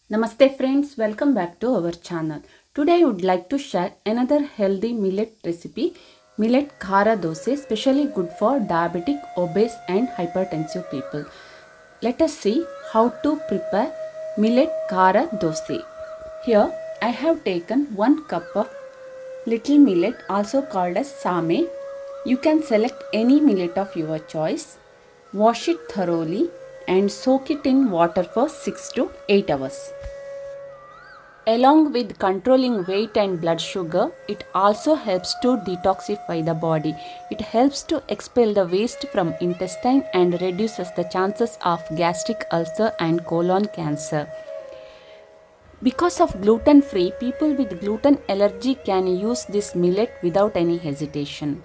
Namaste friends, welcome back to our channel. Today I would like to share another healthy millet recipe, Millet Khara Dosa, especially good for diabetic, obese and hypertensive people. Let us see how to prepare Millet Khara Dosa. Here I have taken 1 cup of little millet, also called as same. You can select any millet of your choice. Wash it thoroughly and soak it in water for 6 to 8 hours. Along with controlling weight and blood sugar, it also helps to detoxify the body. It helps to expel the waste from intestine and reduces the chances of gastric ulcer and colon cancer. Because of gluten-free, people with gluten allergy can use this millet without any hesitation.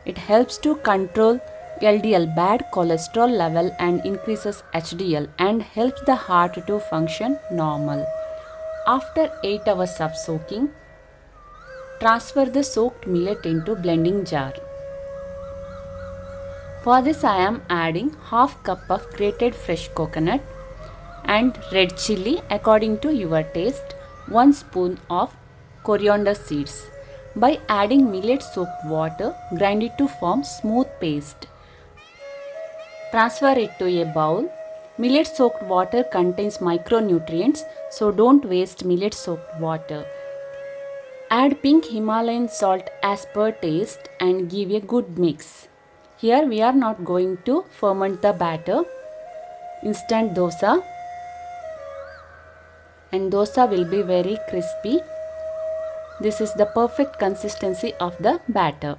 It helps to control LDL bad cholesterol level and increases HDL and helps the heart to function normal. After 8 hours of soaking, transfer the soaked millet into blending jar. For this I am adding half cup of grated fresh coconut and red chilli according to your taste, 1 spoon of coriander seeds. By adding millet soaked water, grind it to form smooth paste. Transfer it to a bowl. Millet soaked water contains micronutrients, so don't waste millet soaked water. Add pink Himalayan salt as per taste and give a good mix. Here we are not going to ferment the batter. Instant dosa, and dosa will be very crispy. This is the perfect consistency of the batter.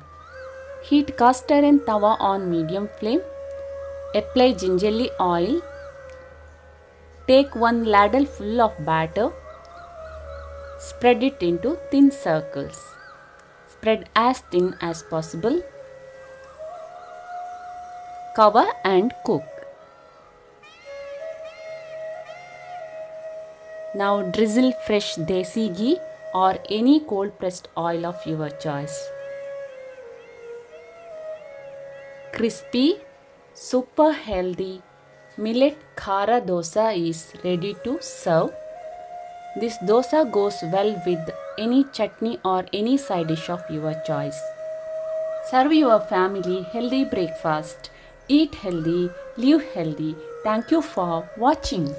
Heat cast iron tawa on medium flame. Apply gingerly oil. Take 1 ladle full of batter. Spread it into thin circles. Spread as thin as possible. Cover and cook. Now drizzle fresh desi ghee or any cold pressed oil of your choice. Crispy, super healthy Millet Khara Dosa is ready to serve. This dosa goes well with any chutney or any side dish of your choice. Serve your family healthy breakfast. Eat healthy, live healthy. Thank you for watching.